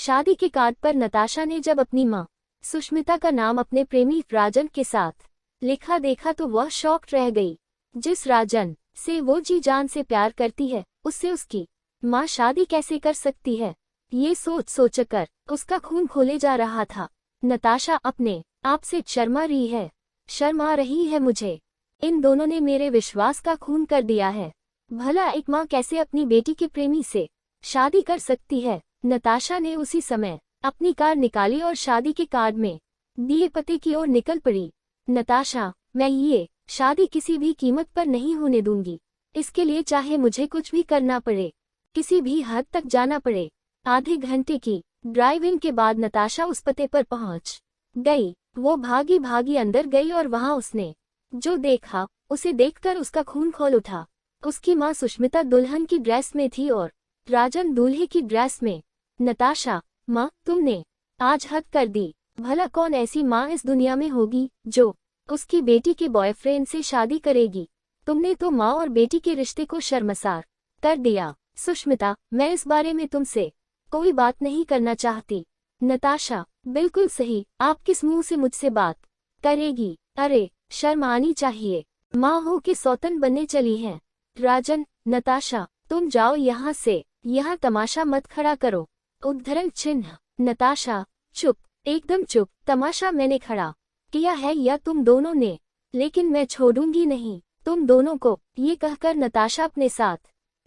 शादी के कार्ड पर नताशा ने जब अपनी मां सुष्मिता का नाम अपने प्रेमी राजन के साथ लिखा देखा तो वह शॉक्ड रह गई। जिस राजन से वो जी जान से प्यार करती है, उससे उसकी मां शादी कैसे कर सकती है, ये सोच सोचकर उसका खून खोले जा रहा था। नताशा अपने आप से शर्मा रही है मुझे। इन दोनों ने मेरे विश्वास का खून कर दिया है। भला एक मां कैसे अपनी बेटी के प्रेमी से शादी कर सकती है। नताशा ने उसी समय अपनी कार निकाली और शादी के कार्ड में दिए पते की ओर निकल पड़ी। नताशा, मैं ये शादी किसी भी कीमत पर नहीं होने दूंगी। इसके लिए चाहे मुझे कुछ भी करना पड़े, किसी भी हद तक जाना पड़े। आधे घंटे की ड्राइविंग के बाद नताशा उस पते पर पहुंच गई। वो भागी भागी अंदर गई और वहां उसने जो देखा उसे देखकर उसका खून खौल उठा। उसकी मां सुष्मिता दुल्हन की ड्रेस में थी और राजन दूल्हे की ड्रेस में। नताशा, मां, तुमने आज हद कर दी। भला कौन ऐसी मां इस दुनिया में होगी जो उसकी बेटी के बॉयफ्रेंड से शादी करेगी। तुमने तो मां और बेटी के रिश्ते को शर्मसार कर दिया। सुष्मिता, मैं इस बारे में तुमसे कोई बात नहीं करना चाहती। नताशा, बिल्कुल सही, आप किस मुंह से मुझसे बात करेगी। अरे, शर्म आनी चाहिए, मां हो के सौतन बनने चली हैं। राजन, नताशा, तुम जाओ यहाँ से, यहाँ तमाशा मत खड़ा करो। उद्धरण चिन्ह। नताशा, चुप, एकदम चुप। तमाशा मैंने खड़ा किया है या तुम दोनों ने, लेकिन मैं छोड़ूंगी नहीं तुम दोनों को। ये कहकर नताशा अपने साथ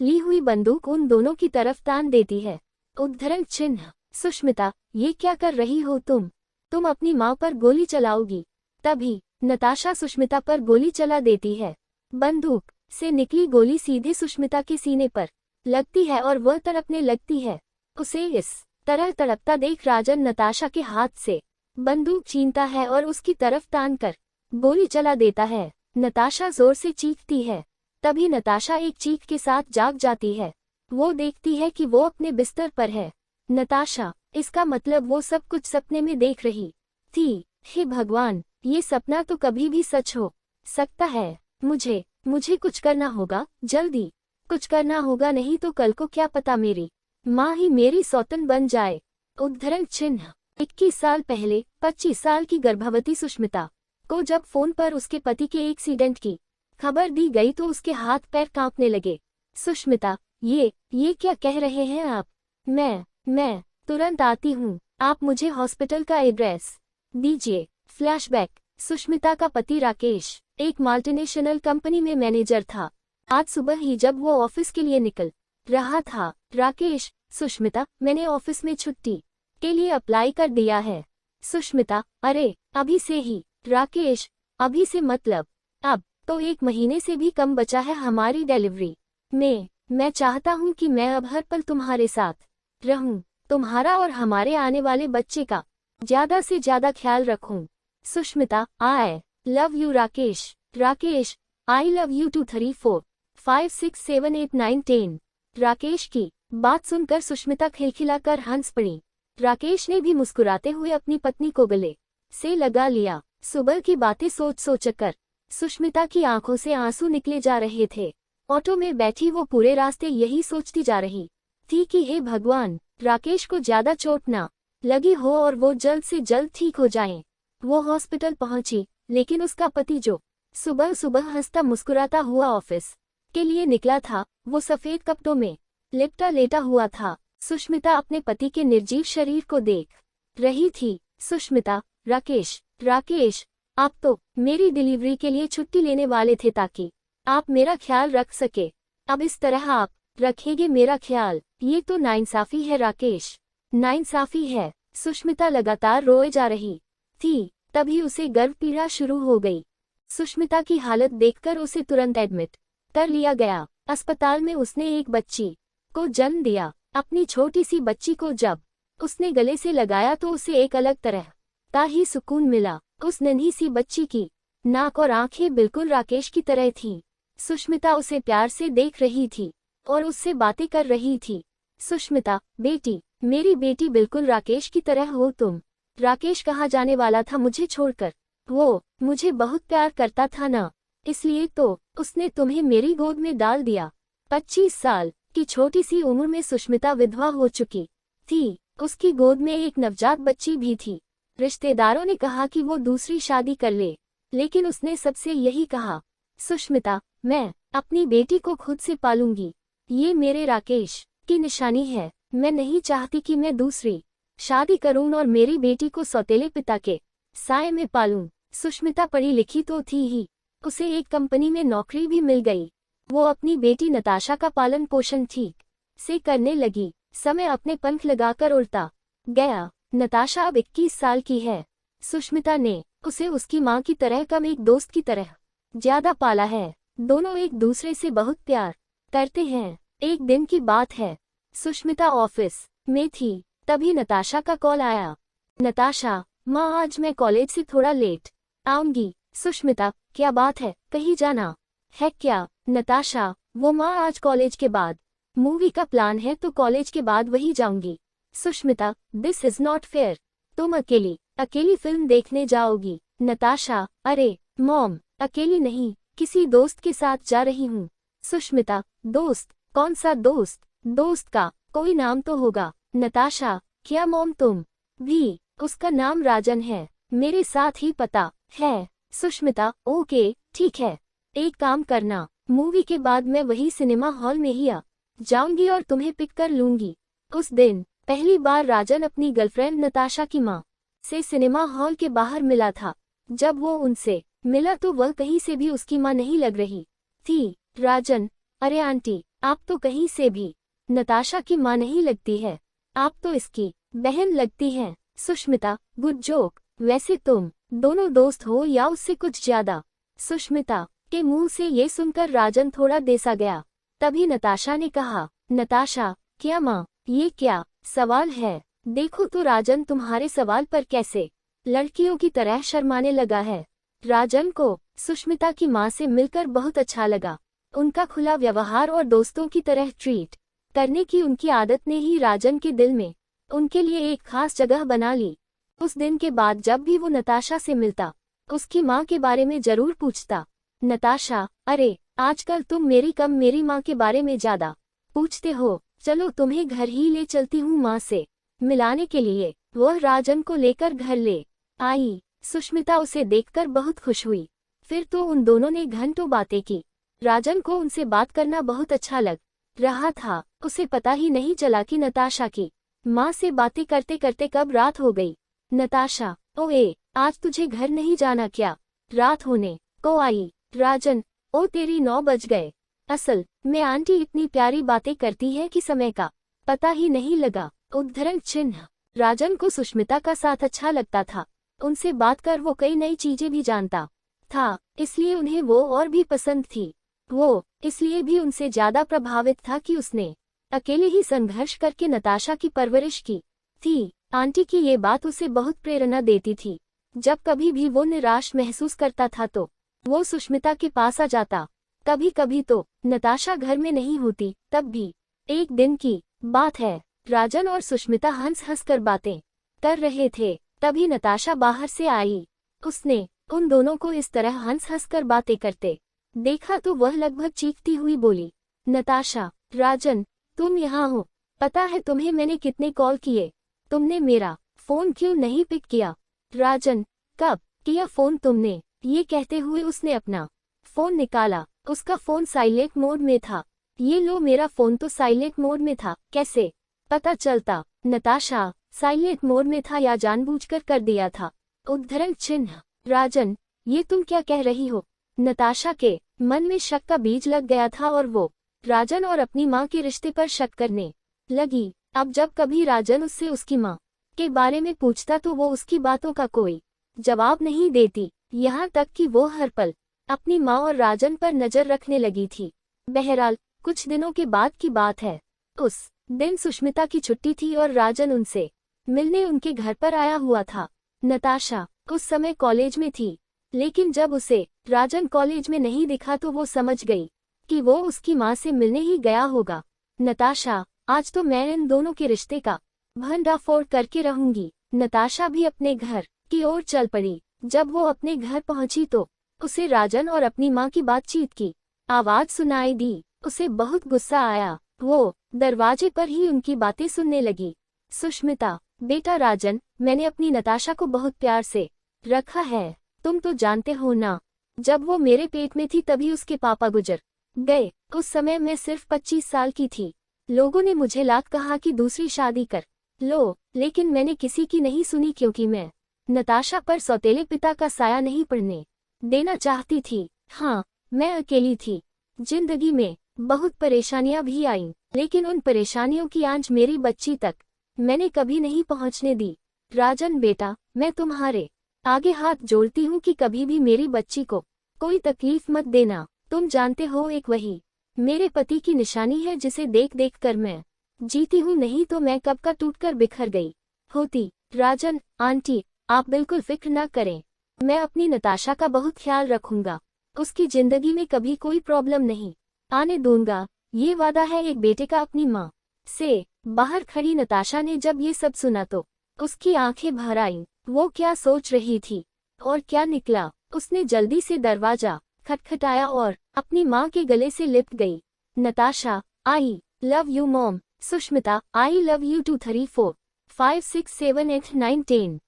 ली हुई बंदूक उन दोनों की तरफ तान देती है। उद्धरण चिन्ह। सुष्मिता, ये क्या कर रही हो तुम अपनी मां पर गोली चलाओगी। तभी नताशा सुष्मिता पर गोली चला देती है। बंदूक से निकली गोली सीधे सुष्मिता के सीने पर लगती है और वह तड़पने लगती है। उसे इस तरह तड़पता देख राजन नताशा के हाथ से बंदूक छीनता है और उसकी तरफ तान कर गोली चला देता है। नताशा जोर से चीखती है। तभी नताशा एक चीख के साथ जाग जाती है। वो देखती है कि वो अपने बिस्तर पर है। नताशा, इसका मतलब वो सब कुछ सपने में देख रही थी। हे भगवान, ये सपना तो कभी भी सच हो सकता है। मुझे कुछ करना होगा, जल्दी कुछ करना होगा, नहीं तो कल को क्या पता मेरी माँ ही मेरी सौतन बन जाए। उद्धरण चिन्ह। 21 साल पहले 25 साल की गर्भवती सुष्मिता को जब फोन पर उसके पति के एक्सीडेंट की खबर दी गई तो उसके हाथ पैर कांपने लगे। सुष्मिता, ये क्या कह रहे हैं आप? मैं तुरंत आती हूँ, आप मुझे हॉस्पिटल का एड्रेस दीजिए। फ्लैशबैक। सुष्मिता का पति राकेश एक मल्टीनेशनल कंपनी में मैनेजर था। आज सुबह ही जब वो ऑफिस के लिए निकल रहा था, राकेश, सुष्मिता, मैंने ऑफिस में छुट्टी के लिए अप्लाई कर दिया है। सुष्मिता, अरे, अभी से ही? राकेश, अभी से मतलब अब तो 1 महीने से भी कम बचा है हमारी डिलीवरी में। मैं चाहता हूँ कि मैं अब हर पल तुम्हारे साथ रहूं, तुम्हारा और हमारे आने वाले बच्चे का ज्यादा से ज्यादा ख्याल रखूं। Sushmita, I love you Rakesh. Rakesh, I love you 2 3 4 5 6 7 8 9 10। Rakesh की बात सुनकर सुष्मिता खिलखिलाकर हंस पड़ी। राकेश ने भी मुस्कुराते हुए अपनी पत्नी को गले से लगा लिया। सुबह की बातें सोच सोचकर सुष्मिता की आंखों से आंसू निकले जा रहे थे। ऑटो में बैठी वो पूरे रास्ते यही सोचती जा रही थी कि हे भगवान, राकेश को ज्यादा चोट ना लगी हो और वो जल्द से जल्द ठीक हो जाएं। वो हॉस्पिटल पहुंची, लेकिन उसका पति जो सुबह सुबह हंसता मुस्कुराता हुआ ऑफिस के लिए निकला था, वो सफेद कपड़ों में लिपटा लेटा हुआ था। सुष्मिता अपने पति के निर्जीव शरीर को देख रही थी। सुष्मिता, राकेश, आप तो मेरी डिलीवरी के लिए छुट्टी लेने वाले थे ताकि आप मेरा ख्याल रख सके। अब इस तरह आप रखेंगे मेरा ख्याल? ये तो नाइंसाफी है राकेश, नाइंसाफी है। सुष्मिता लगातार रोए जा रही थी। तभी उसे गर्भ पीड़ा शुरू हो गई। सुष्मिता की हालत देखकर उसे तुरंत एडमिट कर लिया गया। अस्पताल में उसने एक बच्ची को जन्म दिया। अपनी छोटी सी बच्ची को जब उसने गले से लगाया तो उसे एक अलग तरह का ही सुकून मिला। उस नन्ही सी बच्ची की नाक और आंखें बिल्कुल राकेश की तरह थीं। सुष्मिता उसे प्यार से देख रही थी और उससे बातें कर रही थी। सुष्मिता, बेटी, मेरी बेटी बिल्कुल राकेश की तरह हो तुम। राकेश कहाँ जाने वाला था मुझे छोड़कर? वो मुझे बहुत प्यार करता था ना, इसलिए तो उसने तुम्हें मेरी गोद में डाल दिया। 25 साल की छोटी सी उम्र में सुष्मिता विधवा हो चुकी थी। उसकी गोद में एक नवजात बच्ची भी थी। रिश्तेदारों ने कहा कि वो दूसरी शादी कर ले, लेकिन उसने सबसे यही कहा, सुष्मिता, मैं अपनी बेटी को खुद से पालूंगी। ये मेरे राकेश की निशानी है। मैं नहीं चाहती कि मैं दूसरी शादी करूं और मेरी बेटी को सौतेले पिता के साए में पालूं। सुष्मिता पढ़ी लिखी तो थी ही, उसे एक कंपनी में नौकरी भी मिल गई। वो अपनी बेटी नताशा का पालन पोषण ठीक से करने लगी। समय अपने पंख लगाकर उड़ता गया। नताशा अब 21 साल की है। सुष्मिता ने उसे उसकी माँ की तरह कम एक दोस्त की तरह ज्यादा पाला है। दोनों एक दूसरे से बहुत प्यार करते हैं। एक दिन की बात है, सुष्मिता ऑफिस में थी, तभी नताशा का कॉल आया। नताशा, माँ आज मैं कॉलेज से थोड़ा लेट आऊंगी। सुष्मिता, क्या बात है, कहीं जाना है क्या? नताशा, वो माँ आज कॉलेज के बाद मूवी का प्लान है तो कॉलेज के बाद वही जाऊंगी। Sushmita, this is not fair. तुम अकेली फिल्म देखने जाओगी? नताशा, अरे मॉम, अकेली नहीं, किसी दोस्त के साथ जा रही हूँ। सुष्मिता, दोस्त? कौन सा दोस्त? दोस्त का कोई नाम तो होगा। नताशा, क्या मॉम तुम भी? उसका नाम राजन है, मेरे साथ ही पता है। सुष्मिता, ओके ठीक है, एक काम करना, मूवी के बाद मैं वही सिनेमा हॉल में ही आ जाऊंगी और तुम्हें पिक कर लूंगी। उस दिन पहली बार राजन अपनी गर्लफ्रेंड नताशा की माँ से सिनेमा हॉल के बाहर मिला था। जब वो उनसे मिला तो वह कहीं से भी उसकी माँ नहीं लग रही थी। राजन, अरे आंटी, आप तो कहीं से भी नताशा की माँ नहीं लगती है, आप तो इसकी बहन लगती हैं। Sushmita, good joke. वैसे तुम दोनों दोस्त हो या उससे कुछ ज्यादा? सुष्मिता के मुंह से ये सुनकर राजन थोड़ा देसा गया। तभी नताशा ने कहा, नताशा, क्या माँ, ये क्या सवाल है? देखो तो राजन तुम्हारे सवाल पर कैसे लड़कियों की तरह शर्माने लगा है। राजन को सुष्मिता की माँ से मिलकर बहुत अच्छा लगा। उनका खुला व्यवहार और दोस्तों की तरह ट्रीट करने की उनकी आदत ने ही राजन के दिल में उनके लिए एक खास जगह बना ली। उस दिन के बाद जब भी वो नताशा से मिलता, उसकी माँ के बारे में जरूर पूछता। नताशा, अरे आजकल तुम मेरी कम मेरी माँ के बारे में ज्यादा पूछते हो, चलो तुम्हें घर ही ले चलती हूँ माँ से मिलाने के लिए। वह राजन को लेकर घर ले आई। सुष्मिता उसे देखकर बहुत खुश हुई। फिर तो उन दोनों ने घंटों बातें की। राजन को उनसे बात करना बहुत अच्छा लग रहा था। उसे पता ही नहीं चला कि नताशा की माँ से बातें करते करते कब रात हो गई। नताशा, ओए, आज तुझे घर नहीं जाना क्या? रात होने को आई। राजन, ओ तेरी 9 बज गए। असल में आंटी इतनी प्यारी बातें करती है कि समय का पता ही नहीं लगा। उद्धरण चिन्ह। राजन को सुष्मिता का साथ अच्छा लगता था। उनसे बात कर वो कई नई चीजें भी जानता था, इसलिए उन्हें वो और भी पसंद थी। वो इसलिए भी उनसे ज्यादा प्रभावित था कि उसने अकेले ही संघर्ष करके नताशा की परवरिश की थी। आंटी की ये बात उसे बहुत प्रेरणा देती थी। जब कभी भी वो निराश महसूस करता था तो वो सुष्मिता के पास आ जाता। कभी कभी तो नताशा घर में नहीं होती, तब भी। एक दिन की बात है, राजन और सुष्मिता हंस हंस कर बातें कर रहे थे। तभी नताशा बाहर से आई। उसने उन दोनों को इस तरह हंस हंस कर बातें करते देखा तो वह लगभग चीखती हुई बोली, नताशा, राजन, तुम यहाँ हो? पता है तुम्हें मैंने कितने कॉल किए, तुमने मेरा फोन क्यों नहीं पिक किया? राजन, कब किया फोन तुमने? ये कहते हुए उसने अपना फोन निकाला। उसका फोन साइलेंट मोड में था। ये लो, मेरा फोन तो साइलेंट मोड में था, कैसे पता चलता? नताशा, साइलेंट मोड में था या जानबूझकर कर दिया था? उद्धरण चिन्ह। राजन, ये तुम क्या कह रही हो? नताशा के मन में शक का बीज लग गया था और वो राजन और अपनी माँ के रिश्ते पर शक करने लगी। अब जब कभी राजन उससे उसकी माँ के बारे में पूछता तो वो उसकी बातों का कोई जवाब नहीं देती, यहाँ तक कि वो हर पल अपनी माँ और राजन पर नजर रखने लगी थी। बहरहाल कुछ दिनों के बाद की बात है। उस दिन सुष्मिता की छुट्टी थी और राजन उनसे मिलने उनके घर पर आया हुआ था। नताशा उस समय कॉलेज में थी, लेकिन जब उसे राजन कॉलेज में नहीं दिखा तो वो समझ गई कि वो उसकी माँ से मिलने ही गया होगा। नताशा, आज तो मैं इन दोनों के रिश्ते का भंडाफोड़ करके रहूंगी। नताशा भी अपने घर की ओर चल पड़ी। जब वो अपने घर पहुंची तो उसे राजन और अपनी माँ की बातचीत की आवाज सुनाई दी। उसे बहुत गुस्सा आया। वो दरवाजे पर ही उनकी बातें सुनने लगी। सुष्मिता, बेटा राजन, मैंने अपनी नताशा को बहुत प्यार से रखा है। तुम तो जानते हो ना, जब वो मेरे पेट में थी तभी उसके पापा गुजर गए। उस समय मैं सिर्फ 25 साल की थी। लोगों ने मुझे लाख कहा कि दूसरी शादी कर लो, लेकिन मैंने किसी की नहीं सुनी क्योंकि मैं नताशा पर सौतेले पिता का साया नहीं पड़ने देना चाहती थी। हाँ, मैं अकेली थी। जिंदगी में बहुत परेशानियां भी आईं, लेकिन उन परेशानियों की आंच मेरी बच्ची तक मैंने कभी नहीं पहुंचने दी। राजन बेटा, मैं तुम्हारे आगे हाथ जोड़ती हूँ कि कभी भी मेरी बच्ची को कोई तकलीफ मत देना। तुम जानते हो, एक वही मेरे पति की निशानी है जिसे देख देख कर मैं जीती हूँ, नहीं तो मैं कब का टूटकर बिखर गई होती। राजन आंटी, आप बिल्कुल फिक्र न करें, मैं अपनी नताशा का बहुत ख्याल रखूंगा। उसकी जिंदगी में कभी कोई प्रॉब्लम नहीं आने दूंगा, ये वादा है एक बेटे का। अपनी माँ से बाहर खड़ी नताशा ने जब ये सब सुना तो उसकी आंखें भर आईं। वो क्या सोच रही थी और क्या निकला। उसने जल्दी से दरवाजा खटखटाया और अपनी माँ के गले से लिपट गई। Natasha, I love you mom. Sushmita, I love you too. 3 4 5 6 7 8 9 10।